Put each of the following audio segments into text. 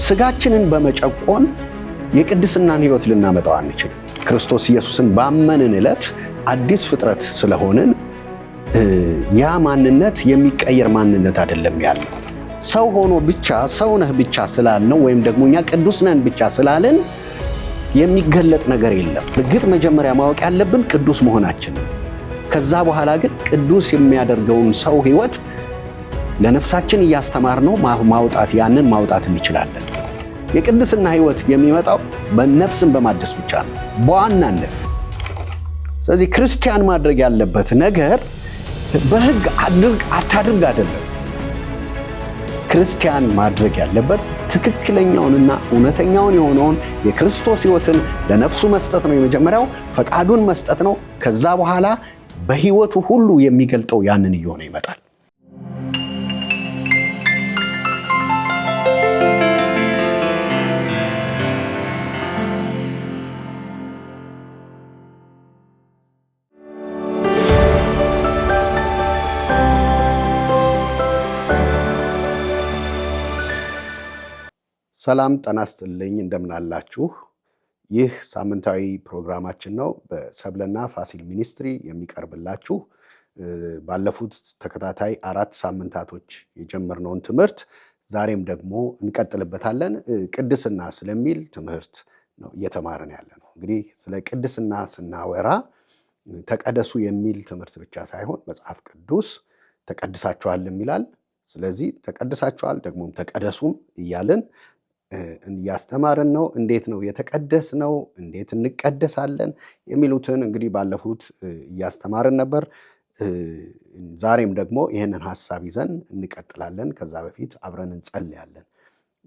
ስጋችንን በመጨቆን የቅድስናን ሕይወት ልናመጣው አንችልም። ክርስቶስ ኢየሱስን ባመንን ዕለት አዲስ ፍጥረት ስለሆንን ያ ማንነት የሚቀየር ማንነት አይደለም ያለው። ሰው ሆኖ ብቻ ሰው ነህ ብቻ ስላልነው ወይም ደግሞ እኛ ቅዱስ ነን ብቻ ስላልን የሚገለጥ ነገር የለም። እርግጥ መጀመሪያ ማወቅ ያለብን ቅዱስ መሆናችን ነው። ከዛ በኋላ ግን ቅዱስ የሚያደርገውን ሰው ሕይወት ለነፍሳችን እያስተማርነው ያንን ማውጣት እንችላለን። የቅድስና ሕይወት የሚመጣው በነፍስን በማደስ ብቻ ነው በዋናነት። ስለዚህ ክርስቲያን ማድረግ ያለበት ነገር በሕግ አታድርግ አይደለም። ክርስቲያን ማድረግ ያለበት ትክክለኛውንና እውነተኛውን የሆነውን የክርስቶስ ሕይወትን ለነፍሱ መስጠት ነው። የመጀመሪያው ፈቃዱን መስጠት ነው። ከዛ በኋላ በሕይወቱ ሁሉ የሚገልጠው ያንን እየሆነ ይመጣል። ሰላም ጤና ይስጥልኝ፣ እንደምን አላችሁ? ይህ ሳምንታዊ ፕሮግራማችን ነው። በሰብለና ፋሲል ሚኒስትሪ የሚቀርብላችሁ ባለፉት ተከታታይ 4 ሳምንታቶች የጀመርነውን ትምህርት ዛሬም ደግሞ እንቀጥልበታለን። ቅድስና ስለሚል ትምህርት ነው እየተማርን ያለ ነው። እንግዲህ ስለ ቅድስና ስናወራ ተቀደሱ የሚል ትምህርት ብቻ ሳይሆን መጽሐፍ ቅዱስ ተቀድሳችኋል ይላል። ስለዚህ ተቀድሳችኋል ደግሞም ተቀደሱም እያልን እያስተማርን ነው። እንዴት ነው የተቀደስ ነው? እንዴት እንቀደሳለን? የሚሉትን እንግዲህ ባለፉት እያስተማርን ነበር። ዛሬም ደግሞ ይህንን ሐሳብ ይዘን እንቀጥላለን። ከዛ በፊት አብረን እንጸልያለን።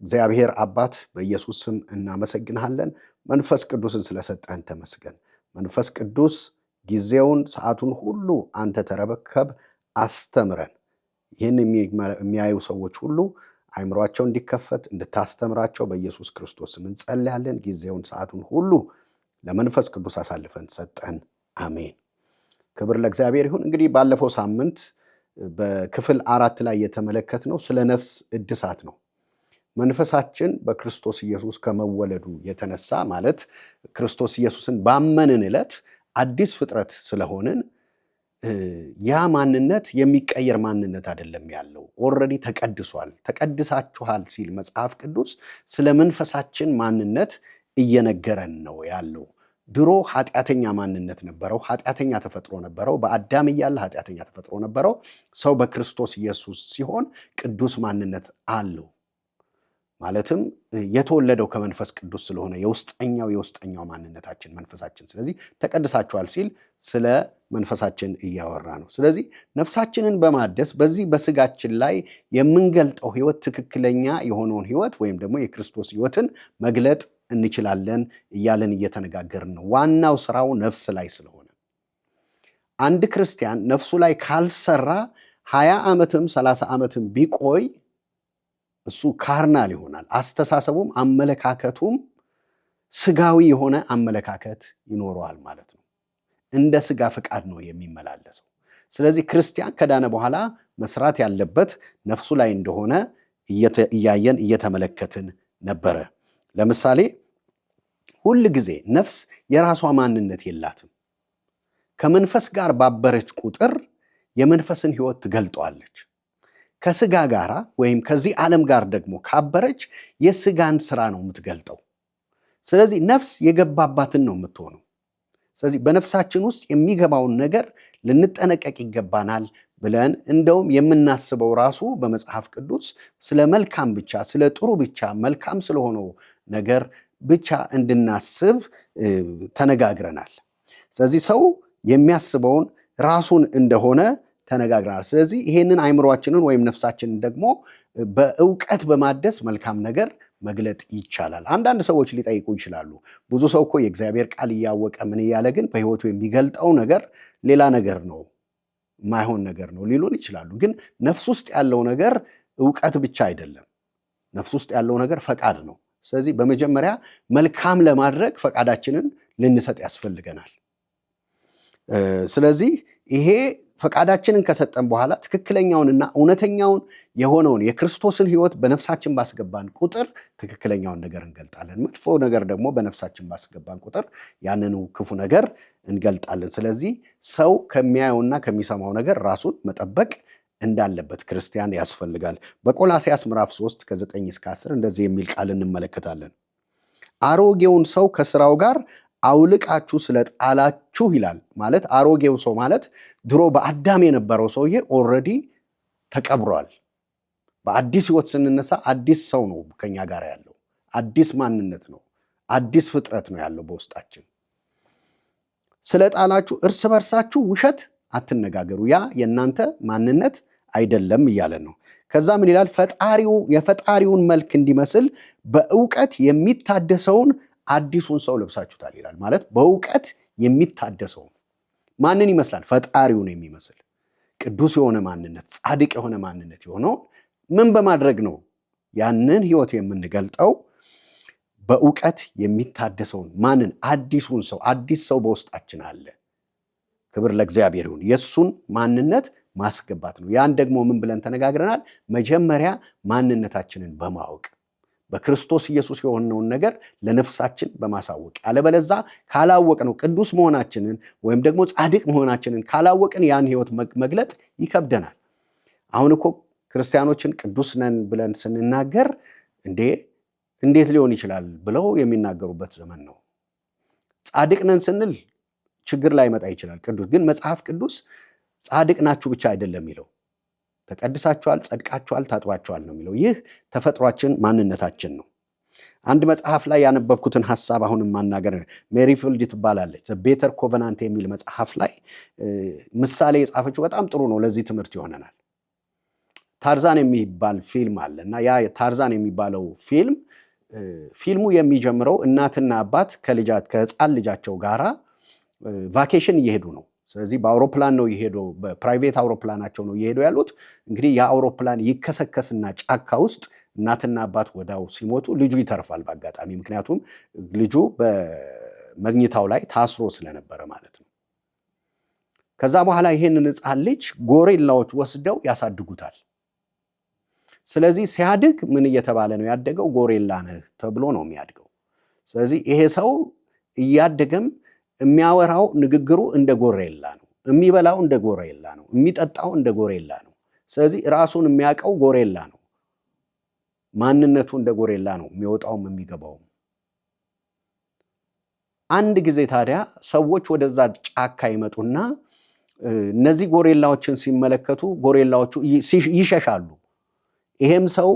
እግዚአብሔር አባት በኢየሱስ ስም እናመሰግንሃለን። መንፈስ ቅዱስን ስለሰጠን ተመስገን። መንፈስ ቅዱስ ጊዜውን ሰዓቱን ሁሉ አንተ ተረከብ፣ አስተምረን። ይህን የሚያዩ ሰዎች ሁሉ አይምሯቸው እንዲከፈት እንድታስተምራቸው በኢየሱስ ክርስቶስ ስም እንጸልያለን። ጊዜውን ሰዓቱን ሁሉ ለመንፈስ ቅዱስ አሳልፈን ሰጠን። አሜን። ክብር ለእግዚአብሔር ይሁን። እንግዲህ ባለፈው ሳምንት በክፍል 4 ላይ የተመለከትነው ስለ ነፍስ እድሳት ነው። መንፈሳችን በክርስቶስ ኢየሱስ ከመወለዱ የተነሳ ማለት ክርስቶስ ኢየሱስን ባመንን ዕለት አዲስ ፍጥረት ስለሆንን ያ ማንነት የሚቀየር ማንነት አይደለም ያለው። ኦልሬዲ ተቀድሷል። ተቀድሳችኋል ሲል መጽሐፍ ቅዱስ ስለ መንፈሳችን ማንነት እየነገረን ነው ያለው። ድሮ ኃጢአተኛ ማንነት ነበረው፣ ኃጢአተኛ ተፈጥሮ ነበረው። በአዳም እያለ ኃጢአተኛ ተፈጥሮ ነበረው። ሰው በክርስቶስ ኢየሱስ ሲሆን ቅዱስ ማንነት አለው። ማለትም የተወለደው ከመንፈስ ቅዱስ ስለሆነ የውስጠኛው ማንነታችን መንፈሳችን። ስለዚህ ተቀድሳችኋል ሲል ስለ መንፈሳችን እያወራ ነው። ስለዚህ ነፍሳችንን በማደስ በዚህ በስጋችን ላይ የምንገልጠው ሕይወት ትክክለኛ የሆነውን ሕይወት ወይም ደግሞ የክርስቶስ ሕይወትን መግለጥ እንችላለን እያለን እየተነጋገርን ነው። ዋናው ስራው ነፍስ ላይ ስለሆነ አንድ ክርስቲያን ነፍሱ ላይ ካልሰራ 20 ዓመትም 30 ዓመትም ቢቆይ እሱ ካርናል ይሆናል። አስተሳሰቡም አመለካከቱም ስጋዊ የሆነ አመለካከት ይኖረዋል ማለት ነው። እንደ ስጋ ፈቃድ ነው የሚመላለሰው። ስለዚህ ክርስቲያን ከዳነ በኋላ መስራት ያለበት ነፍሱ ላይ እንደሆነ እያየን እየተመለከትን ነበረ። ለምሳሌ ሁል ጊዜ ነፍስ የራሷ ማንነት የላትም። ከመንፈስ ጋር ባበረች ቁጥር የመንፈስን ሕይወት ትገልጠዋለች። ከስጋ ጋር ወይም ከዚህ ዓለም ጋር ደግሞ ካበረች የስጋን ስራ ነው የምትገልጠው። ስለዚህ ነፍስ የገባባትን ነው የምትሆነው። ስለዚህ በነፍሳችን ውስጥ የሚገባውን ነገር ልንጠነቀቅ ይገባናል ብለን እንደውም የምናስበው ራሱ በመጽሐፍ ቅዱስ ስለ መልካም ብቻ፣ ስለ ጥሩ ብቻ፣ መልካም ስለሆነው ነገር ብቻ እንድናስብ ተነጋግረናል። ስለዚህ ሰው የሚያስበውን ራሱን እንደሆነ ተነጋግረናል። ስለዚህ ይሄንን አይምሯችንን ወይም ነፍሳችንን ደግሞ በእውቀት በማደስ መልካም ነገር መግለጥ ይቻላል። አንዳንድ ሰዎች ሊጠይቁ ይችላሉ፣ ብዙ ሰው እኮ የእግዚአብሔር ቃል እያወቀ ምን እያለ ግን በሕይወቱ የሚገልጠው ነገር ሌላ ነገር ነው፣ ማይሆን ነገር ነው ሊሉን ይችላሉ። ግን ነፍስ ውስጥ ያለው ነገር እውቀት ብቻ አይደለም። ነፍስ ውስጥ ያለው ነገር ፈቃድ ነው። ስለዚህ በመጀመሪያ መልካም ለማድረግ ፈቃዳችንን ልንሰጥ ያስፈልገናል። ስለዚህ ይሄ ፈቃዳችንን ከሰጠን በኋላ ትክክለኛውንና እውነተኛውን የሆነውን የክርስቶስን ሕይወት በነፍሳችን ባስገባን ቁጥር ትክክለኛውን ነገር እንገልጣለን። መጥፎ ነገር ደግሞ በነፍሳችን ባስገባን ቁጥር ያንኑ ክፉ ነገር እንገልጣለን። ስለዚህ ሰው ከሚያየውና ከሚሰማው ነገር ራሱን መጠበቅ እንዳለበት ክርስቲያን ያስፈልጋል። በቆላስያስ ምዕራፍ 3 ከ9 እስከ 10 እንደዚህ የሚል ቃል እንመለከታለን። አሮጌውን ሰው ከስራው ጋር አውልቃችሁ ስለጣላችሁ ይላል። ማለት አሮጌው ሰው ማለት ድሮ በአዳም የነበረው ሰውዬ ኦልሬዲ ተቀብሯል። በአዲስ ሕይወት ስንነሳ አዲስ ሰው ነው ከኛ ጋር ያለው፣ አዲስ ማንነት ነው፣ አዲስ ፍጥረት ነው ያለው በውስጣችን። ስለጣላችሁ እርስ በርሳችሁ ውሸት አትነጋገሩ፣ ያ የእናንተ ማንነት አይደለም እያለን ነው። ከዛ ምን ይላል? የፈጣሪውን መልክ እንዲመስል በእውቀት የሚታደሰውን አዲሱን ሰው ለብሳችሁታል ይላል። ማለት በእውቀት የሚታደሰውን ማንን ይመስላል? ፈጣሪውን የሚመስል ቅዱስ የሆነ ማንነት፣ ጻድቅ የሆነ ማንነት የሆነውን ምን በማድረግ ነው ያንን ሕይወት የምንገልጠው? በእውቀት የሚታደሰውን ማንን? አዲሱን ሰው። አዲስ ሰው በውስጣችን አለ። ክብር ለእግዚአብሔር ይሁን። የእሱን ማንነት ማስገባት ነው። ያን ደግሞ ምን ብለን ተነጋግረናል? መጀመሪያ ማንነታችንን በማወቅ በክርስቶስ ኢየሱስ የሆነውን ነገር ለነፍሳችን በማሳወቅ ያለበለዛ ካላወቅ ነው ቅዱስ መሆናችንን ወይም ደግሞ ጻድቅ መሆናችንን ካላወቅን ያን ሕይወት መግለጥ ይከብደናል። አሁን እኮ ክርስቲያኖችን ቅዱስ ነን ብለን ስንናገር እንዴት ሊሆን ይችላል ብለው የሚናገሩበት ዘመን ነው። ጻድቅ ነን ስንል ችግር ላይ መጣ ይችላል። ቅዱስ ግን መጽሐፍ ቅዱስ ጻድቅ ናችሁ ብቻ አይደለም የሚለው፣ ተቀድሳችኋል፣ ጸድቃችኋል፣ ታጥባችኋል ነው የሚለው። ይህ ተፈጥሯችን ማንነታችን ነው። አንድ መጽሐፍ ላይ ያነበብኩትን ሐሳብ አሁንም ማናገር፣ ሜሪፊልድ ትባላለች፣ ቤተር ኮቨናንት የሚል መጽሐፍ ላይ ምሳሌ የጻፈችው በጣም ጥሩ ነው። ለዚህ ትምህርት ይሆነናል። ታርዛን የሚባል ፊልም አለ እና ያ ታርዛን የሚባለው ፊልሙ የሚጀምረው እናትና አባት ከህፃን ልጃቸው ጋራ ቫኬሽን እየሄዱ ነው። ስለዚህ በአውሮፕላን ነው እየሄዱ፣ በፕራይቬት አውሮፕላናቸው ነው እየሄዱ ያሉት። እንግዲህ የአውሮፕላን ይከሰከስና ጫካ ውስጥ እናትና አባት ወዳው ሲሞቱ ልጁ ይተርፋል በአጋጣሚ። ምክንያቱም ልጁ በመኝታው ላይ ታስሮ ስለነበረ ማለት ነው። ከዛ በኋላ ይሄንን ህፃን ልጅ ጎሬላዎች ወስደው ያሳድጉታል። ስለዚህ ሲያድግ ምን እየተባለ ነው ያደገው? ጎሬላ ነህ ተብሎ ነው የሚያድገው። ስለዚህ ይሄ ሰው እያደገም የሚያወራው ንግግሩ እንደ ጎሬላ ነው፣ የሚበላው እንደ ጎሬላ ነው፣ የሚጠጣው እንደ ጎሬላ ነው። ስለዚህ ራሱን የሚያውቀው ጎሬላ ነው፣ ማንነቱ እንደ ጎሬላ ነው፣ የሚወጣውም የሚገባውም። አንድ ጊዜ ታዲያ ሰዎች ወደዛ ጫካ ይመጡና እነዚህ ጎሬላዎችን ሲመለከቱ ጎሬላዎቹ ይሸሻሉ። ይሄም ሰው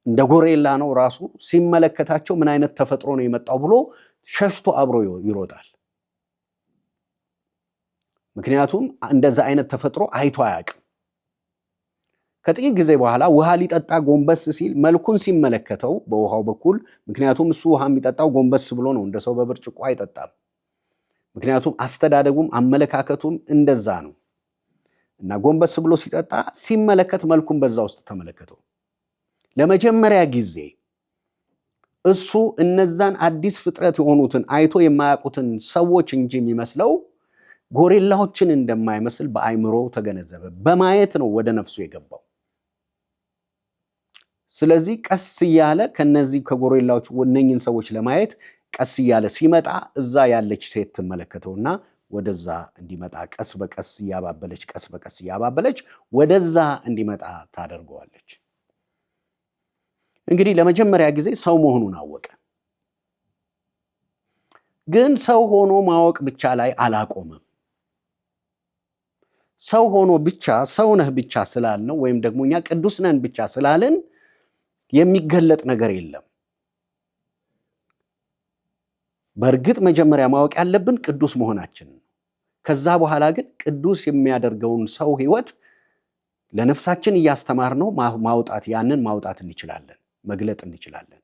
እንደ ጎሬላ ነው ራሱ። ሲመለከታቸው ምን አይነት ተፈጥሮ ነው የመጣው ብሎ ሸሽቶ አብሮ ይሮጣል። ምክንያቱም እንደዛ አይነት ተፈጥሮ አይቶ አያውቅም። ከጥቂት ጊዜ በኋላ ውሃ ሊጠጣ ጎንበስ ሲል መልኩን ሲመለከተው በውሃው በኩል፣ ምክንያቱም እሱ ውሃ የሚጠጣው ጎንበስ ብሎ ነው፣ እንደ ሰው በብርጭቆ አይጠጣም። ምክንያቱም አስተዳደጉም አመለካከቱም እንደዛ ነው እና ጎንበስ ብሎ ሲጠጣ ሲመለከት መልኩን በዛ ውስጥ ተመለከተው። ለመጀመሪያ ጊዜ እሱ እነዛን አዲስ ፍጥረት የሆኑትን አይቶ የማያውቁትን ሰዎች እንጂ የሚመስለው ጎሬላዎችን እንደማይመስል በአይምሮ ተገነዘበ። በማየት ነው ወደ ነፍሱ የገባው። ስለዚህ ቀስ እያለ ከነዚህ ከጎሬላዎች እነኝን ሰዎች ለማየት ቀስ እያለ ሲመጣ እዛ ያለች ሴት ትመለከተውና ወደዛ እንዲመጣ ቀስ በቀስ እያባበለች ወደዛ እንዲመጣ ታደርገዋለች። እንግዲህ ለመጀመሪያ ጊዜ ሰው መሆኑን አወቀ። ግን ሰው ሆኖ ማወቅ ብቻ ላይ አላቆመም። ሰው ሆኖ ብቻ ሰው ነህ ብቻ ስላልነው ወይም ደግሞ እኛ ቅዱስ ነን ብቻ ስላልን የሚገለጥ ነገር የለም። በእርግጥ መጀመሪያ ማወቅ ያለብን ቅዱስ መሆናችንን። ከዛ በኋላ ግን ቅዱስ የሚያደርገውን ሰው ሕይወት ለነፍሳችን እያስተማርነው ያንን ማውጣት እንችላለን፣ መግለጥ እንችላለን።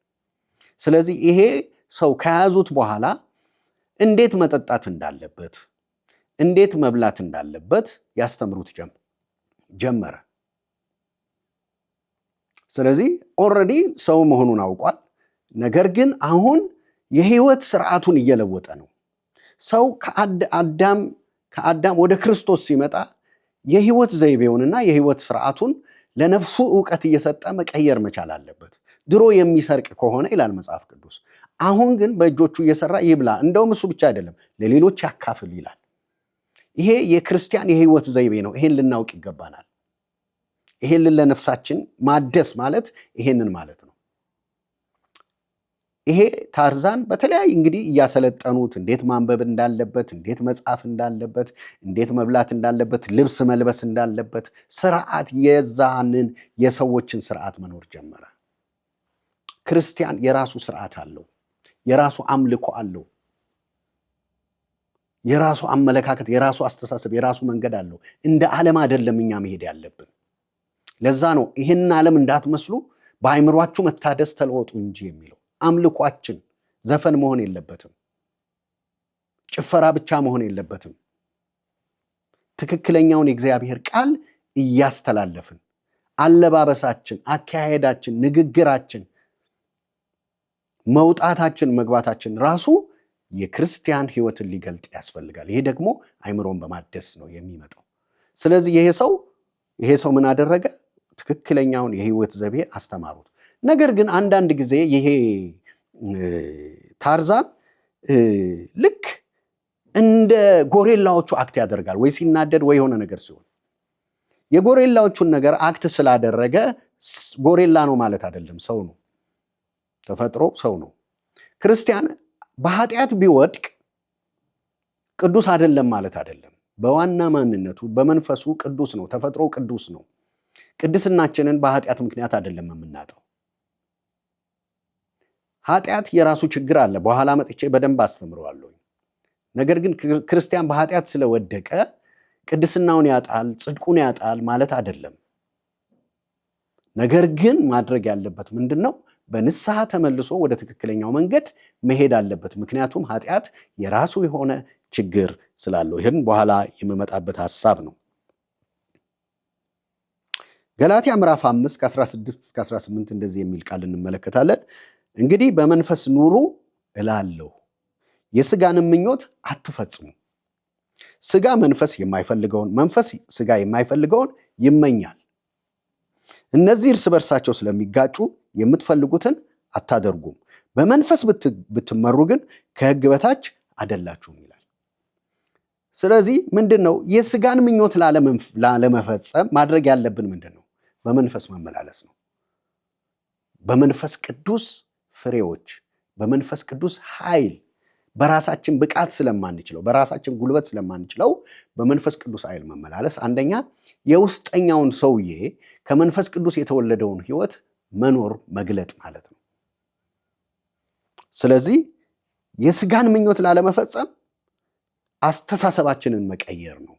ስለዚህ ይሄ ሰው ከያዙት በኋላ እንዴት መጠጣት እንዳለበት፣ እንዴት መብላት እንዳለበት ያስተምሩት ጀመረ። ስለዚህ ኦልሬዲ ሰው መሆኑን አውቋል። ነገር ግን አሁን የህይወት ስርዓቱን እየለወጠ ነው። ሰው ከአዳም ከአዳም ወደ ክርስቶስ ሲመጣ የህይወት ዘይቤውንና የህይወት ስርዓቱን ለነፍሱ ዕውቀት እየሰጠ መቀየር መቻል አለበት። ድሮ የሚሰርቅ ከሆነ ይላል መጽሐፍ ቅዱስ፣ አሁን ግን በእጆቹ እየሰራ ይብላ፣ እንደውም እሱ ብቻ አይደለም ለሌሎች ያካፍል ይላል። ይሄ የክርስቲያን የህይወት ዘይቤ ነው። ይሄን ልናውቅ ይገባናል። ይሄን ለነፍሳችን ማደስ ማለት ይሄንን ማለት ነው። ይሄ ታርዛን በተለያየ እንግዲህ እያሰለጠኑት እንዴት ማንበብ እንዳለበት፣ እንዴት መጻፍ እንዳለበት፣ እንዴት መብላት እንዳለበት፣ ልብስ መልበስ እንዳለበት ስርዓት የዛንን የሰዎችን ስርዓት መኖር ጀመረ። ክርስቲያን የራሱ ስርዓት አለው፣ የራሱ አምልኮ አለው፣ የራሱ አመለካከት፣ የራሱ አስተሳሰብ፣ የራሱ መንገድ አለው። እንደ ዓለም አይደለም እኛ መሄድ ያለብን። ለዛ ነው ይህን ዓለም እንዳትመስሉ በአይምሯችሁ መታደስ ተለወጡ እንጂ የሚለው። አምልኳችን ዘፈን መሆን የለበትም፣ ጭፈራ ብቻ መሆን የለበትም። ትክክለኛውን የእግዚአብሔር ቃል እያስተላለፍን አለባበሳችን፣ አካሄዳችን፣ ንግግራችን፣ መውጣታችን፣ መግባታችን ራሱ የክርስቲያን ህይወትን ሊገልጥ ያስፈልጋል። ይሄ ደግሞ አይምሮን በማደስ ነው የሚመጣው። ስለዚህ ይሄ ሰው ምን አደረገ? ትክክለኛውን የህይወት ዘይቤ አስተማሩት። ነገር ግን አንዳንድ ጊዜ ይሄ ታርዛን ልክ እንደ ጎሬላዎቹ አክት ያደርጋል፣ ወይ ሲናደድ ወይ የሆነ ነገር ሲሆን። የጎሬላዎቹን ነገር አክት ስላደረገ ጎሬላ ነው ማለት አይደለም፣ ሰው ነው፣ ተፈጥሮ ሰው ነው። ክርስቲያን በኃጢአት ቢወድቅ ቅዱስ አይደለም ማለት አይደለም። በዋና ማንነቱ በመንፈሱ ቅዱስ ነው፣ ተፈጥሮ ቅዱስ ነው። ቅድስናችንን በኃጢአት ምክንያት አይደለም የምናጣው። ኃጢአት የራሱ ችግር አለ፣ በኋላ መጥቼ በደንብ አስተምረዋለሁ። ነገር ግን ክርስቲያን በኃጢአት ስለወደቀ ቅድስናውን ያጣል፣ ጽድቁን ያጣል ማለት አይደለም። ነገር ግን ማድረግ ያለበት ምንድነው? በንስሐ ተመልሶ ወደ ትክክለኛው መንገድ መሄድ አለበት። ምክንያቱም ኃጢአት የራሱ የሆነ ችግር ስላለው። ይህን በኋላ የምመጣበት ሐሳብ ነው። ገላትያ ምዕራፍ 5 ከ16 እስከ 18 እንደዚህ የሚል ቃል እንመለከታለን። እንግዲህ በመንፈስ ኑሩ እላለሁ፣ የሥጋንም ምኞት አትፈጽሙ። ሥጋ መንፈስ የማይፈልገውን፣ መንፈስ ሥጋ የማይፈልገውን ይመኛል። እነዚህ እርስ በርሳቸው ስለሚጋጩ የምትፈልጉትን አታደርጉም። በመንፈስ ብትመሩ ግን ከሕግ በታች አይደላችሁም ይላል። ስለዚህ ምንድነው? የሥጋን ምኞት ላለመፈጸም ማድረግ ያለብን ምንድነው? በመንፈስ መመላለስ ነው። በመንፈስ ቅዱስ ፍሬዎች፣ በመንፈስ ቅዱስ ኃይል፣ በራሳችን ብቃት ስለማንችለው፣ በራሳችን ጉልበት ስለማንችለው በመንፈስ ቅዱስ ኃይል መመላለስ አንደኛ የውስጠኛውን ሰውዬ ከመንፈስ ቅዱስ የተወለደውን ሕይወት መኖር መግለጥ ማለት ነው። ስለዚህ የሥጋን ምኞት ላለመፈጸም አስተሳሰባችንን መቀየር ነው።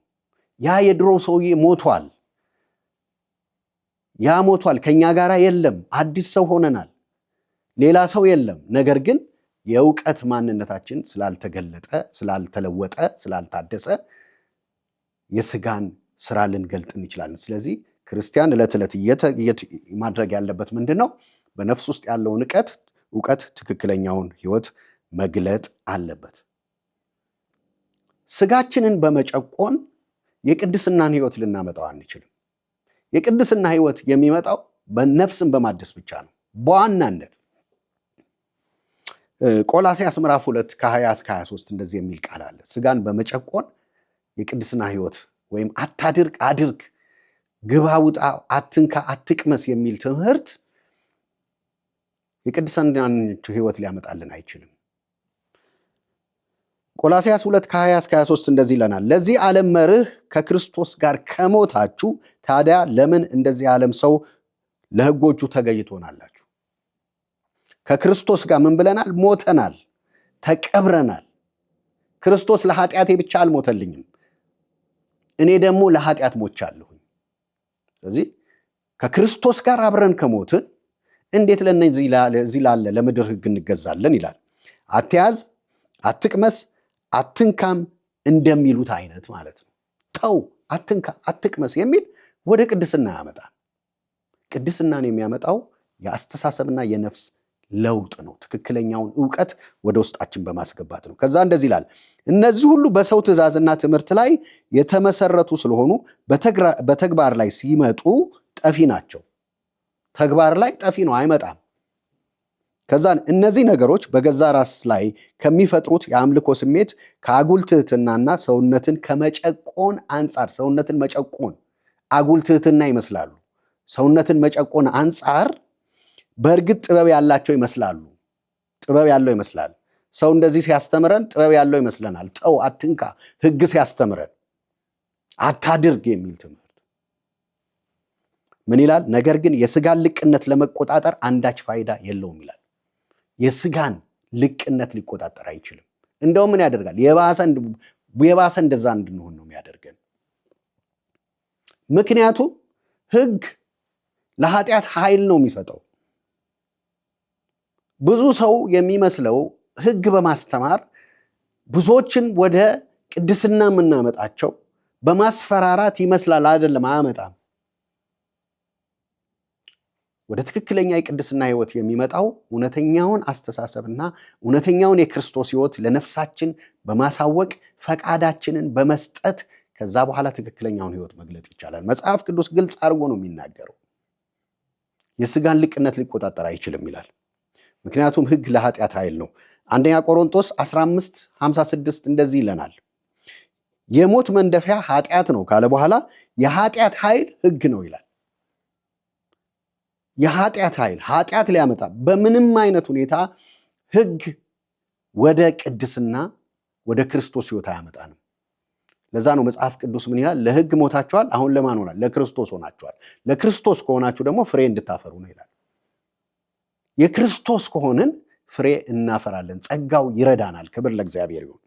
ያ የድሮ ሰውዬ ሞቷል። ያ ሞቷል፣ ከኛ ጋር የለም። አዲስ ሰው ሆነናል። ሌላ ሰው የለም። ነገር ግን የእውቀት ማንነታችን ስላልተገለጠ፣ ስላልተለወጠ፣ ስላልታደሰ የሥጋን ስራ ልንገልጥ እንችላለን። ስለዚህ ክርስቲያን ዕለት ዕለት ማድረግ ያለበት ምንድነው? በነፍስ ውስጥ ያለውን እውቀት ትክክለኛውን ሕይወት መግለጥ አለበት። ሥጋችንን በመጨቆን የቅድስናን ሕይወት ልናመጣው አንችልም። የቅድስና ሕይወት የሚመጣው በነፍስን በማደስ ብቻ ነው። በዋናነት ቆላስይስ ምዕራፍ 2 ከ20 እስከ 23 እንደዚህ የሚል ቃል አለ። ሥጋን በመጨቆን የቅድስና ሕይወት ወይም አታድርግ፣ አድርግ፣ ግባ፣ ውጣ፣ አትንካ፣ አትቅመስ የሚል ትምህርት የቅድስናን ሕይወት ሊያመጣልን አይችልም። ቆላስይስ 2 ከ20 እስከ 23 እንደዚህ ይለናል። ለዚህ ዓለም መርህ ከክርስቶስ ጋር ከሞታችሁ ታዲያ ለምን እንደዚህ ዓለም ሰው ለሕጎቹ ተገዥ ትሆናላችሁ? ከክርስቶስ ጋር ምን ብለናል? ሞተናል፣ ተቀብረናል። ክርስቶስ ለኃጢአቴ ብቻ አልሞተልኝም፣ እኔ ደግሞ ለኃጢአት ሞቻለሁኝ። ስለዚህ ከክርስቶስ ጋር አብረን ከሞትን እንዴት ለዚህ ላለ ለምድር ሕግ እንገዛለን ይላል። አትያዝ፣ አትቅመስ፣ አትንካም እንደሚሉት አይነት ማለት ነው። ተው፣ አትንካ፣ አትቅመስ የሚል ወደ ቅድስና ያመጣል። ቅድስናን የሚያመጣው የአስተሳሰብና የነፍስ ለውጥ ነው። ትክክለኛውን ዕውቀት ወደ ውስጣችን በማስገባት ነው። ከዛ እንደዚህ ይላል፣ እነዚህ ሁሉ በሰው ትእዛዝና ትምህርት ላይ የተመሰረቱ ስለሆኑ በተግባር ላይ ሲመጡ ጠፊ ናቸው። ተግባር ላይ ጠፊ ነው፣ አይመጣም። ከዛ እነዚህ ነገሮች በገዛ ራስ ላይ ከሚፈጥሩት የአምልኮ ስሜት ከአጉል ትህትናና ሰውነትን ከመጨቆን አንጻር፣ ሰውነትን መጨቆን አጉል ትህትና ይመስላሉ። ሰውነትን መጨቆን አንጻር በእርግጥ ጥበብ ያላቸው ይመስላሉ። ጥበብ ያለው ይመስላል። ሰው እንደዚህ ሲያስተምረን ጥበብ ያለው ይመስለናል። ተው፣ አትንካ፣ ሕግ ሲያስተምረን አታድርግ የሚል ትምህርት ምን ይላል? ነገር ግን የስጋን ልቅነት ለመቆጣጠር አንዳች ፋይዳ የለውም ይላል። የስጋን ልቅነት ሊቆጣጠር አይችልም። እንደውም ምን ያደርጋል? የባሰ እንደዛ እንድንሆን ነው የሚያደርገን። ምክንያቱም ሕግ ለኃጢአት ኃይል ነው የሚሰጠው። ብዙ ሰው የሚመስለው ሕግ በማስተማር ብዙዎችን ወደ ቅድስና የምናመጣቸው በማስፈራራት ይመስላል። አይደለም፣ አያመጣም። ወደ ትክክለኛ የቅድስና ሕይወት የሚመጣው እውነተኛውን አስተሳሰብና እውነተኛውን የክርስቶስ ሕይወት ለነፍሳችን በማሳወቅ ፈቃዳችንን በመስጠት ከዛ በኋላ ትክክለኛውን ሕይወት መግለጥ ይቻላል። መጽሐፍ ቅዱስ ግልጽ አድርጎ ነው የሚናገረው። የስጋን ልቅነት ሊቆጣጠር አይችልም ይላል። ምክንያቱም ሕግ ለኃጢአት ኃይል ነው። አንደኛ ቆሮንቶስ 15:56 እንደዚህ ይለናል፣ የሞት መንደፊያ ኃጢአት ነው ካለ በኋላ የኃጢአት ኃይል ሕግ ነው ይላል። የኃጢአት ኃይል ኃጢአት ሊያመጣ በምንም አይነት ሁኔታ ሕግ ወደ ቅድስና ወደ ክርስቶስ ሕይወት አያመጣንም። ለዛ ነው መጽሐፍ ቅዱስ ምን ይላል? ለሕግ ሞታችኋል፣ አሁን ለማን ሆናል? ለክርስቶስ ሆናችኋል። ለክርስቶስ ከሆናችሁ ደግሞ ፍሬ እንድታፈሩ ነው ይላል። የክርስቶስ ከሆንን ፍሬ እናፈራለን። ጸጋው ይረዳናል። ክብር ለእግዚአብሔር ይሁን።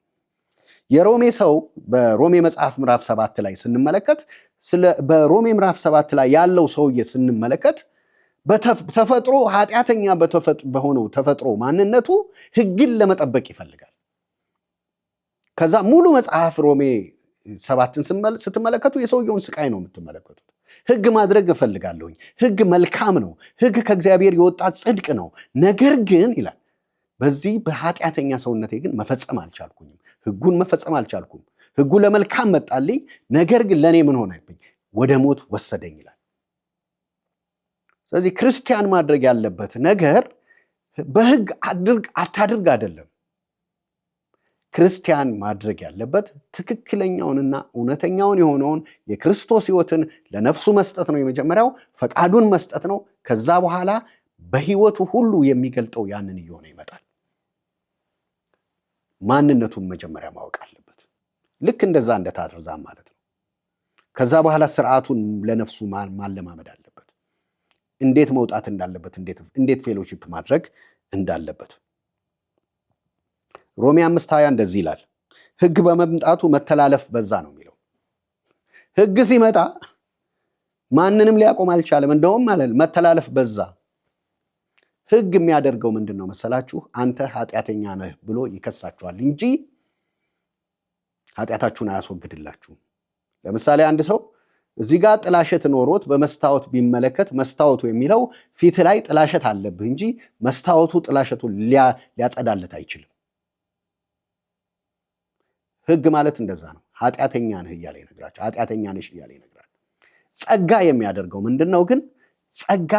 የሮሜ ሰው በሮሜ መጽሐፍ ምዕራፍ 7 ላይ ስንመለከት በሮሜ ምዕራፍ 7 ላይ ያለው ሰውዬ ስንመለከት በተፈጥሮ ኃጢአተኛ በሆነው ተፈጥሮ ማንነቱ ሕግን ለመጠበቅ ይፈልጋል። ከዛ ሙሉ መጽሐፍ ሮሜ 7ን ስትመለከቱ የሰውየውን ስቃይ ነው የምትመለከቱት። ሕግ ማድረግ እፈልጋለሁኝ፣ ሕግ መልካም ነው፣ ሕግ ከእግዚአብሔር የወጣ ጽድቅ ነው። ነገር ግን ይላል በዚህ በኃጢአተኛ ሰውነቴ ግን መፈጸም አልቻልኩኝም፣ ሕጉን መፈጸም አልቻልኩም። ሕጉ ለመልካም መጣልኝ፣ ነገር ግን ለእኔ ምን ሆነብኝ? ወደ ሞት ወሰደኝ ይላል። ስለዚህ ክርስቲያን ማድረግ ያለበት ነገር በሕግ አድርግ አታድርግ አይደለም። ክርስቲያን ማድረግ ያለበት ትክክለኛውንና እውነተኛውን የሆነውን የክርስቶስ ሕይወትን ለነፍሱ መስጠት ነው። የመጀመሪያው ፈቃዱን መስጠት ነው። ከዛ በኋላ በሕይወቱ ሁሉ የሚገልጠው ያንን እየሆነ ይመጣል። ማንነቱን መጀመሪያ ማወቅ አለበት። ልክ እንደዛ እንደታርዛም ማለት ነው። ከዛ በኋላ ስርዓቱን ለነፍሱ ማለማመድ አለበት። እንዴት መውጣት እንዳለበት፣ እንዴት ፌሎሺፕ ማድረግ እንዳለበት። ሮሜ 5:20 እንደዚህ ይላል፣ ሕግ በመምጣቱ መተላለፍ በዛ ነው የሚለው። ሕግ ሲመጣ ማንንም ሊያቆም አልቻለም። እንደውም ማለት መተላለፍ በዛ። ሕግ የሚያደርገው ምንድን ነው መሰላችሁ? አንተ ኃጢአተኛ ነህ ብሎ ይከሳችኋል እንጂ ኃጢአታችሁን አያስወግድላችሁም። ለምሳሌ አንድ ሰው እዚህ ጋር ጥላሸት ኖሮት በመስታወት ቢመለከት መስታወቱ የሚለው ፊት ላይ ጥላሸት አለብህ እንጂ መስታወቱ ጥላሸቱን ሊያጸዳለት አይችልም። ሕግ ማለት እንደዛ ነው። ኃጢአተኛ ነህ እያለ ይነግራቸው፣ ኃጢአተኛ ነሽ እያለ ይነግራል። ጸጋ የሚያደርገው ምንድን ነው ግን? ጸጋ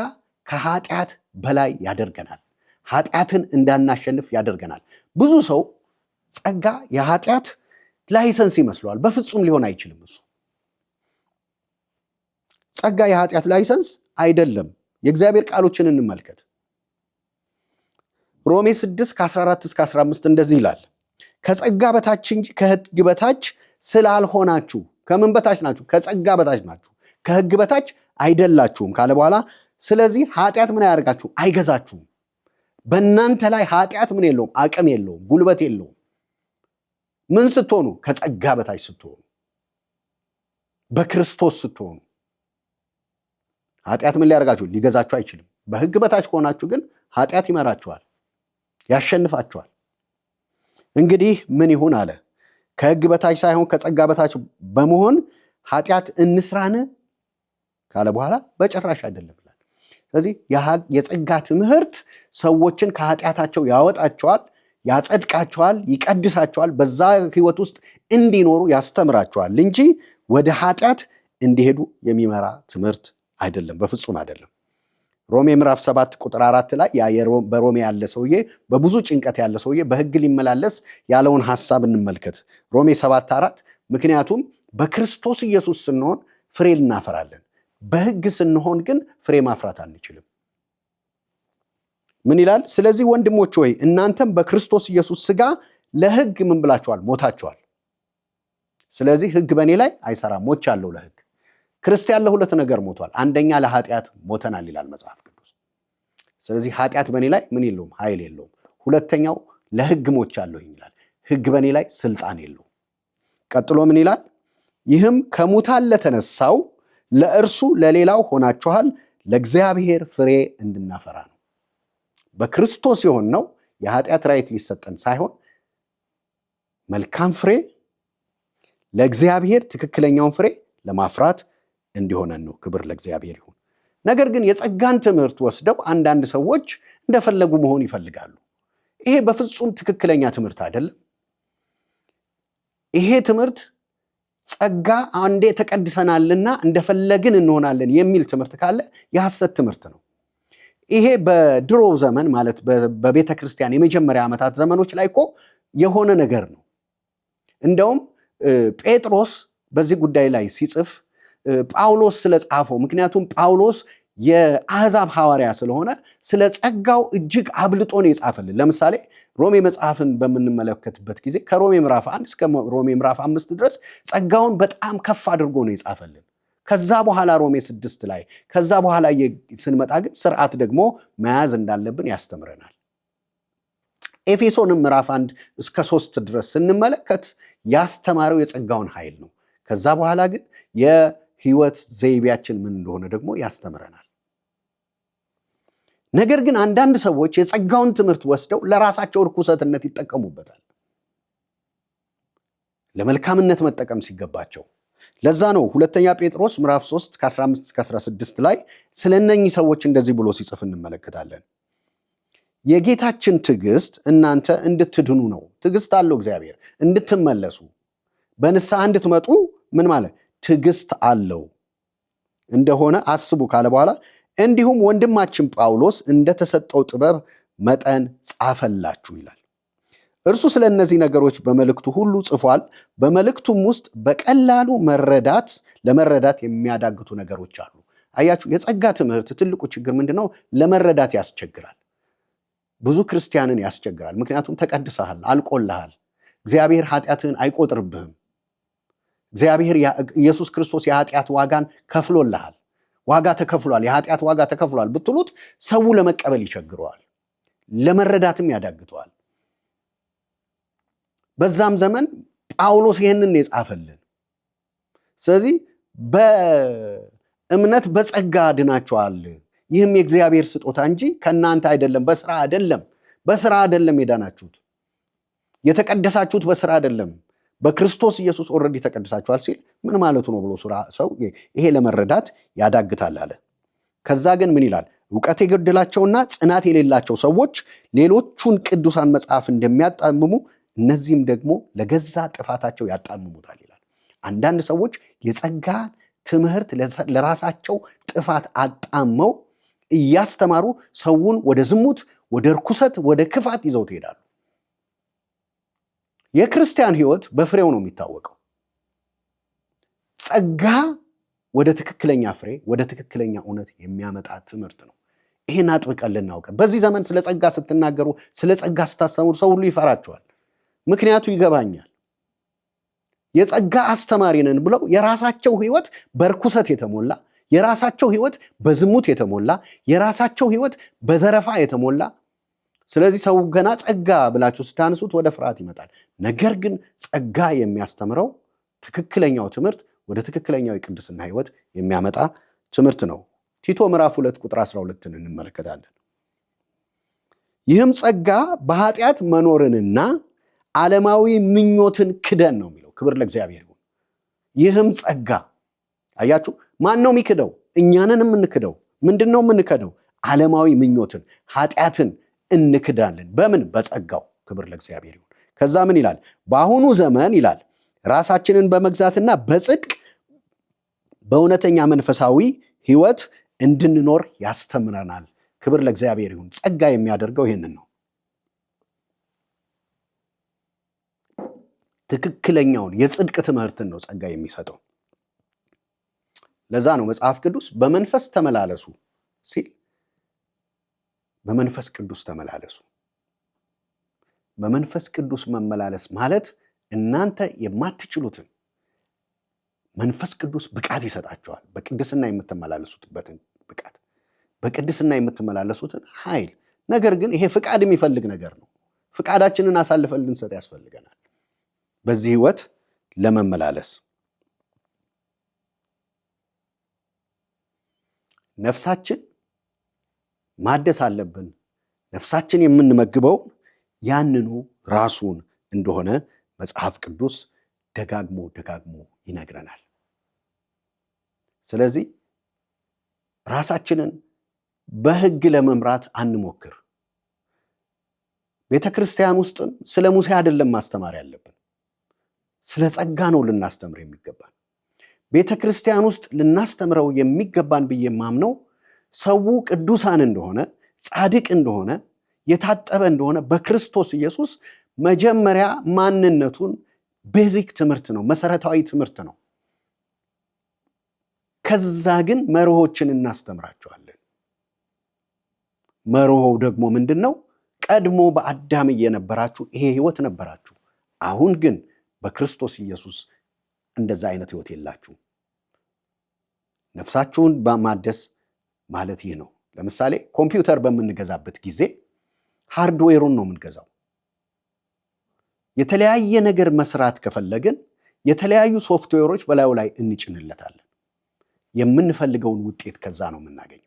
ከኃጢአት በላይ ያደርገናል። ኃጢአትን እንዳናሸንፍ ያደርገናል። ብዙ ሰው ጸጋ የኃጢአት ላይሰንስ ይመስለዋል። በፍጹም ሊሆን አይችልም። እሱ ጸጋ የኃጢአት ላይሰንስ አይደለም። የእግዚአብሔር ቃሎችን እንመልከት። ሮሜ 6:14-15 እንደዚህ ይላል፣ ከጸጋ በታች እንጂ ከሕግ በታች ስላልሆናችሁ። ከምን በታች ናችሁ? ከጸጋ በታች ናችሁ፣ ከሕግ በታች አይደላችሁም ካለ በኋላ ስለዚህ ኃጢአት ምን አያደርጋችሁ? አይገዛችሁም። በእናንተ ላይ ኃጢአት ምን የለውም? አቅም የለውም፣ ጉልበት የለውም። ምን ስትሆኑ? ከጸጋ በታች ስትሆኑ፣ በክርስቶስ ስትሆኑ። ኃጢአት ምን ሊያደርጋችሁ? ሊገዛችሁ አይችልም። በሕግ በታች ከሆናችሁ ግን ኃጢአት ይመራችኋል፣ ያሸንፋችኋል። እንግዲህ ምን ይሁን አለ? ከሕግ በታች ሳይሆን ከጸጋ በታች በመሆን ኃጢአት እንስራን ካለ በኋላ በጭራሽ አይደለም ይላል። ስለዚህ የጸጋ ትምህርት ሰዎችን ከኃጢአታቸው ያወጣቸዋል፣ ያጸድቃቸዋል፣ ይቀድሳቸዋል፣ በዛ ህይወት ውስጥ እንዲኖሩ ያስተምራቸዋል እንጂ ወደ ኃጢአት እንዲሄዱ የሚመራ ትምህርት አይደለም፣ በፍጹም አይደለም። ሮሜ ምዕራፍ 7 ቁጥር 4 ላይ በሮሜ ያለ ሰውዬ፣ በብዙ ጭንቀት ያለ ሰውዬ በህግ ሊመላለስ ያለውን ሐሳብ እንመልከት። ሮሜ 7:4 ምክንያቱም በክርስቶስ ኢየሱስ ስንሆን ፍሬ እናፈራለን፣ በህግ ስንሆን ግን ፍሬ ማፍራት አንችልም። ምን ይላል? ስለዚህ ወንድሞች ሆይ እናንተም በክርስቶስ ኢየሱስ ሥጋ ለህግ ምን ብላችኋል? ሞታችኋል። ስለዚህ ህግ በእኔ ላይ አይሰራም፣ ሞቻለሁ ለህግ። ክርስቲያን ለሁለት ነገር ሞቷል። አንደኛ ለኃጢአት ሞተናል ይላል መጽሐፍ ቅዱስ። ስለዚህ ኃጢአት በእኔ ላይ ምን የለውም? ኃይል የለውም። ሁለተኛው ለህግ ሞቻለሁ ይላል። ህግ በእኔ ላይ ስልጣን የለውም። ቀጥሎ ምን ይላል? ይህም ከሙታን ለተነሳው ለእርሱ ለሌላው ሆናችኋል፣ ለእግዚአብሔር ፍሬ እንድናፈራ ነው። በክርስቶስ የሆነው የኃጢአት ራይት ሊሰጠን ሳይሆን መልካም ፍሬ ለእግዚአብሔር ትክክለኛውን ፍሬ ለማፍራት እንዲሆነን ነው። ክብር ለእግዚአብሔር ይሁን። ነገር ግን የጸጋን ትምህርት ወስደው አንዳንድ ሰዎች እንደፈለጉ መሆን ይፈልጋሉ። ይሄ በፍጹም ትክክለኛ ትምህርት አይደለም። ይሄ ትምህርት ጸጋ አንዴ ተቀድሰናልና እንደፈለግን እንሆናለን የሚል ትምህርት ካለ የሐሰት ትምህርት ነው። ይሄ በድሮ ዘመን ማለት በቤተ ክርስቲያን የመጀመሪያ ዓመታት ዘመኖች ላይ እኮ የሆነ ነገር ነው። እንደውም ጴጥሮስ በዚህ ጉዳይ ላይ ሲጽፍ ጳውሎስ ስለጻፈው፣ ምክንያቱም ጳውሎስ የአሕዛብ ሐዋርያ ስለሆነ ስለ ጸጋው እጅግ አብልጦ ነው የጻፈልን። ለምሳሌ ሮሜ መጽሐፍን በምንመለከትበት ጊዜ ከሮሜ ምዕራፍ 1 እስከ ሮሜ ምዕራፍ 5 ድረስ ጸጋውን በጣም ከፍ አድርጎ ነው የጻፈልን። ከዛ በኋላ ሮሜ 6 ላይ ከዛ በኋላ ስንመጣ ግን ስርዓት ደግሞ መያዝ እንዳለብን ያስተምረናል። ኤፌሶንም ምዕራፍ 1 እስከ 3 ድረስ ስንመለከት ያስተማረው የጸጋውን ኃይል ነው። ከዛ በኋላ ግን የህይወት ዘይቤያችን ምን እንደሆነ ደግሞ ያስተምረናል። ነገር ግን አንዳንድ ሰዎች የጸጋውን ትምህርት ወስደው ለራሳቸው ርኩሰትነት ይጠቀሙበታል፣ ለመልካምነት መጠቀም ሲገባቸው። ለዛ ነው ሁለተኛ ጴጥሮስ ምዕራፍ 3 ከ15 እስከ 16 ላይ ስለነኚህ ሰዎች እንደዚህ ብሎ ሲጽፍ እንመለከታለን። የጌታችን ትዕግስት እናንተ እንድትድኑ ነው። ትዕግስት አለው እግዚአብሔር፣ እንድትመለሱ በንስሐ እንድትመጡ ምን ማለት ትዕግስት አለው እንደሆነ አስቡ ካለ በኋላ እንዲሁም ወንድማችን ጳውሎስ እንደተሰጠው ጥበብ መጠን ጻፈላችሁ ይላል። እርሱ ስለ እነዚህ ነገሮች በመልእክቱ ሁሉ ጽፏል። በመልእክቱም ውስጥ በቀላሉ ለመረዳት የሚያዳግቱ ነገሮች አሉ። አያችሁ፣ የጸጋ ትምህርት ትልቁ ችግር ምንድነው? ለመረዳት ያስቸግራል። ብዙ ክርስቲያንን ያስቸግራል። ምክንያቱም ተቀድሰሃል፣ አልቆልሃል። እግዚአብሔር ኃጢአትህን አይቆጥርብህም። እግዚአብሔር ኢየሱስ ክርስቶስ የኃጢአት ዋጋን ከፍሎልሃል። ዋጋ ተከፍሏል፣ የኃጢአት ዋጋ ተከፍሏል ብትሉት ሰው ለመቀበል ይቸግረዋል፣ ለመረዳትም ያዳግተዋል። በዛም ዘመን ጳውሎስ ይህንን የጻፈልን። ስለዚህ በእምነት በጸጋ ድናችኋል፣ ይህም የእግዚአብሔር ስጦታ እንጂ ከእናንተ አይደለም፣ በስራ አይደለም። በስራ አይደለም የዳናችሁት፣ የተቀደሳችሁት በስራ አይደለም። በክርስቶስ ኢየሱስ ኦልሬዲ ተቀድሳችኋል ሲል ምን ማለቱ ነው ብሎ ሰው ይሄ ለመረዳት ያዳግታል አለ። ከዛ ግን ምን ይላል? ዕውቀት የጎደላቸውና ጽናት የሌላቸው ሰዎች ሌሎቹን ቅዱሳን መጽሐፍ እንደሚያጣምሙ እነዚህም ደግሞ ለገዛ ጥፋታቸው ያጣምሙታል ይላል። አንዳንድ ሰዎች የጸጋ ትምህርት ለራሳቸው ጥፋት አጣመው እያስተማሩ ሰውን ወደ ዝሙት፣ ወደ ርኩሰት፣ ወደ ክፋት ይዘው ትሄዳሉ። የክርስቲያን ሕይወት በፍሬው ነው የሚታወቀው። ጸጋ ወደ ትክክለኛ ፍሬ፣ ወደ ትክክለኛ እውነት የሚያመጣ ትምህርት ነው። ይህን አጥብቀን ልናውቅ። በዚህ ዘመን ስለ ጸጋ ስትናገሩ፣ ስለ ጸጋ ስታስተምሩ ሰው ሁሉ ይፈራቸዋል። ምክንያቱ ይገባኛል። የጸጋ አስተማሪ ነን ብለው የራሳቸው ሕይወት በርኩሰት የተሞላ፣ የራሳቸው ሕይወት በዝሙት የተሞላ፣ የራሳቸው ሕይወት በዘረፋ የተሞላ። ስለዚህ ሰው ገና ጸጋ ብላችሁ ስታነሱት ወደ ፍርሃት ይመጣል። ነገር ግን ጸጋ የሚያስተምረው ትክክለኛው ትምህርት ወደ ትክክለኛው የቅድስና ሕይወት የሚያመጣ ትምህርት ነው። ቲቶ ምዕራፍ 2 ቁጥር 12 እንመለከታለን። ይህም ጸጋ በኃጢአት መኖርንና ዓለማዊ ምኞትን ክደን ነው የሚለው። ክብር ለእግዚአብሔር ይሁን። ይህም ጸጋ አያችሁ፣ ማን ነው የሚክደው? እኛንን የምንክደው። ምንድን ነው የምንክደው? ዓለማዊ ምኞትን፣ ኃጢአትን እንክዳለን። በምን? በጸጋው። ክብር ለእግዚአብሔር ይሁን። ከዛ ምን ይላል? በአሁኑ ዘመን ይላል ራሳችንን በመግዛትና በጽድቅ በእውነተኛ መንፈሳዊ ሕይወት እንድንኖር ያስተምረናል። ክብር ለእግዚአብሔር ይሁን። ጸጋ የሚያደርገው ይህንን ነው። ትክክለኛውን የጽድቅ ትምህርትን ነው ጸጋ የሚሰጠው። ለዛ ነው መጽሐፍ ቅዱስ በመንፈስ ተመላለሱ ሲል በመንፈስ ቅዱስ ተመላለሱ። በመንፈስ ቅዱስ መመላለስ ማለት እናንተ የማትችሉትን መንፈስ ቅዱስ ብቃት ይሰጣቸዋል። በቅድስና የምትመላለሱበትን ብቃት፣ በቅድስና የምትመላለሱትን ኃይል። ነገር ግን ይሄ ፍቃድ የሚፈልግ ነገር ነው። ፍቃዳችንን አሳልፈን ልንሰጥ ያስፈልገናል በዚህ ህይወት ለመመላለስ። ነፍሳችን ማደስ አለብን። ነፍሳችን የምንመግበው ያንኑ ራሱን እንደሆነ መጽሐፍ ቅዱስ ደጋግሞ ይነግረናል። ስለዚህ ራሳችንን በህግ ለመምራት አንሞክር። ቤተ ክርስቲያን ውስጥም ስለ ሙሴ አይደለም ማስተማር ያለብን፣ ስለ ጸጋ ነው ልናስተምር የሚገባን። ቤተ ክርስቲያን ውስጥ ልናስተምረው የሚገባን ብዬ ማምነው ሰው ቅዱሳን እንደሆነ፣ ጻድቅ እንደሆነ፣ የታጠበ እንደሆነ በክርስቶስ ኢየሱስ መጀመሪያ ማንነቱን ቤዚክ ትምህርት ነው፣ መሰረታዊ ትምህርት ነው። ከዛ ግን መርሆችን እናስተምራቸዋለን። መርሆው ደግሞ ምንድን ነው? ቀድሞ በአዳም የነበራችሁ ይሄ ህይወት ነበራችሁ። አሁን ግን በክርስቶስ ኢየሱስ እንደዛ አይነት ህይወት የላችሁም። ነፍሳችሁን በማደስ ማለት ይህ ነው። ለምሳሌ ኮምፒውተር በምንገዛበት ጊዜ ሃርድዌሩን ነው የምንገዛው። የተለያየ ነገር መስራት ከፈለግን የተለያዩ ሶፍትዌሮች በላዩ ላይ እንጭንለታለን። የምንፈልገውን ውጤት ከዛ ነው የምናገኘው።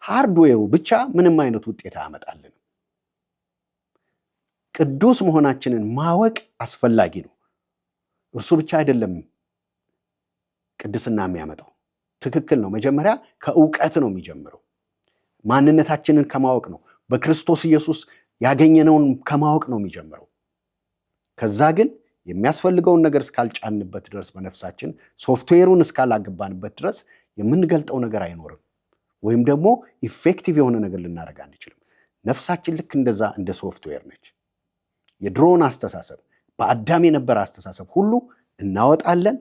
ሃርድዌሩ ብቻ ምንም አይነት ውጤት አያመጣልንም። ቅዱስ መሆናችንን ማወቅ አስፈላጊ ነው። እርሱ ብቻ አይደለም ቅድስና የሚያመጣው። ትክክል ነው። መጀመሪያ ከእውቀት ነው የሚጀምረው። ማንነታችንን ከማወቅ ነው። በክርስቶስ ኢየሱስ ያገኘነውን ከማወቅ ነው የሚጀምረው። ከዛ ግን የሚያስፈልገውን ነገር እስካልጫንበት ድረስ በነፍሳችን ሶፍትዌሩን እስካላገባንበት ድረስ የምንገልጠው ነገር አይኖርም። ወይም ደግሞ ኢፌክቲቭ የሆነ ነገር ልናደርግ አንችልም። ነፍሳችን ልክ እንደዛ እንደ ሶፍትዌር ነች። የድሮውን አስተሳሰብ፣ በአዳም የነበረ አስተሳሰብ ሁሉ እናወጣለን።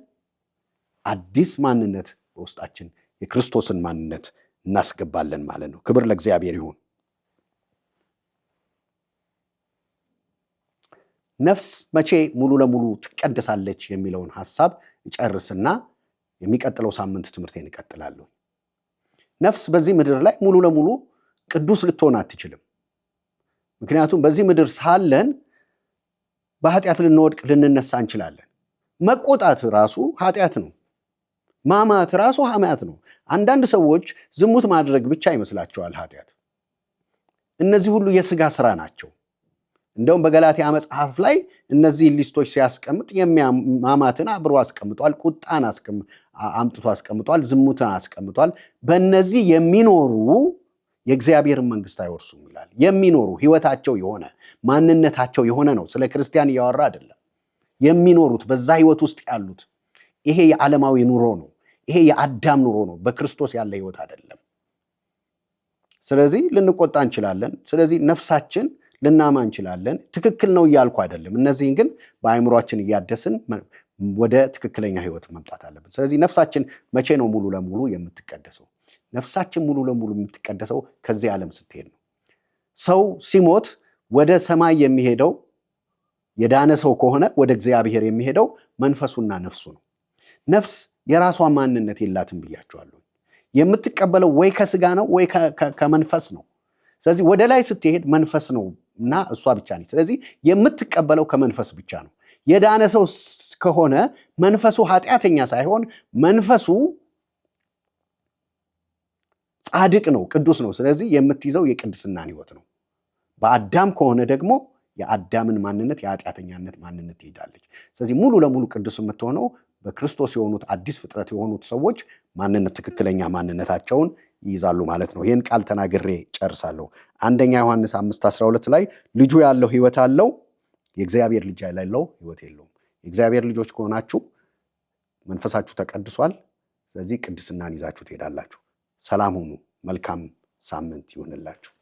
አዲስ ማንነት በውስጣችን የክርስቶስን ማንነት እናስገባለን ማለት ነው። ክብር ለእግዚአብሔር ይሁን። ነፍስ መቼ ሙሉ ለሙሉ ትቀደሳለች የሚለውን ሐሳብ ይጨርስና የሚቀጥለው ሳምንት ትምህርቴን እቀጥላለሁ። ነፍስ በዚህ ምድር ላይ ሙሉ ለሙሉ ቅዱስ ልትሆን አትችልም። ምክንያቱም በዚህ ምድር ሳለን በኃጢአት ልንወድቅ ልንነሳ እንችላለን። መቆጣት ራሱ ኃጢአት ነው። ማማት ራሱ ኃጢአት ነው። አንዳንድ ሰዎች ዝሙት ማድረግ ብቻ ይመስላቸዋል ኃጢአት። እነዚህ ሁሉ የሥጋ ሥራ ናቸው። እንደውም በገላትያ መጽሐፍ ላይ እነዚህ ሊስቶች ሲያስቀምጥ ማማትን አብሮ አስቀምጧል፣ ቁጣን አምጥቶ አስቀምጧል፣ ዝሙትን አስቀምጧል። በእነዚህ የሚኖሩ የእግዚአብሔርን መንግስት አይወርሱም ይላል። የሚኖሩ ህይወታቸው የሆነ ማንነታቸው የሆነ ነው። ስለ ክርስቲያን እያወራ አይደለም። የሚኖሩት በዛ ህይወት ውስጥ ያሉት ይሄ የዓለማዊ ኑሮ ነው። ይሄ የአዳም ኑሮ ነው። በክርስቶስ ያለ ህይወት አይደለም። ስለዚህ ልንቆጣ እንችላለን። ስለዚህ ነፍሳችን ልናማ እንችላለን። ትክክል ነው እያልኩ አይደለም። እነዚህን ግን በአእምሯችን እያደስን ወደ ትክክለኛ ህይወት መምጣት አለብን። ስለዚህ ነፍሳችን መቼ ነው ሙሉ ለሙሉ የምትቀደሰው? ነፍሳችን ሙሉ ለሙሉ የምትቀደሰው ከዚህ ዓለም ስትሄድ ነው። ሰው ሲሞት ወደ ሰማይ የሚሄደው የዳነ ሰው ከሆነ ወደ እግዚአብሔር የሚሄደው መንፈሱና ነፍሱ ነው። ነፍስ የራሷ ማንነት የላትም ብያቸዋለሁ። የምትቀበለው ወይ ከስጋ ነው ወይ ከመንፈስ ነው። ስለዚህ ወደ ላይ ስትሄድ መንፈስ ነው እና እሷ ብቻ ነች። ስለዚህ የምትቀበለው ከመንፈስ ብቻ ነው። የዳነ ሰው ከሆነ መንፈሱ ኃጢአተኛ ሳይሆን መንፈሱ ጻድቅ ነው፣ ቅዱስ ነው። ስለዚህ የምትይዘው የቅድስናን ህይወት ነው። በአዳም ከሆነ ደግሞ የአዳምን ማንነት የኃጢአተኛነት ማንነት ትሄዳለች። ስለዚህ ሙሉ ለሙሉ ቅዱስ የምትሆነው በክርስቶስ የሆኑት አዲስ ፍጥረት የሆኑት ሰዎች ማንነት ትክክለኛ ማንነታቸውን ይይዛሉ ማለት ነው። ይህን ቃል ተናግሬ ጨርሳለሁ። አንደኛ ዮሐንስ 5:12 ላይ ልጁ ያለው ሕይወት አለው፣ የእግዚአብሔር ልጅ ያለው ሕይወት የለውም። የእግዚአብሔር ልጆች ከሆናችሁ መንፈሳችሁ ተቀድሷል። ስለዚህ ቅድስናን ይዛችሁ ትሄዳላችሁ። ሰላም ሁኑ። መልካም ሳምንት ይሁንላችሁ።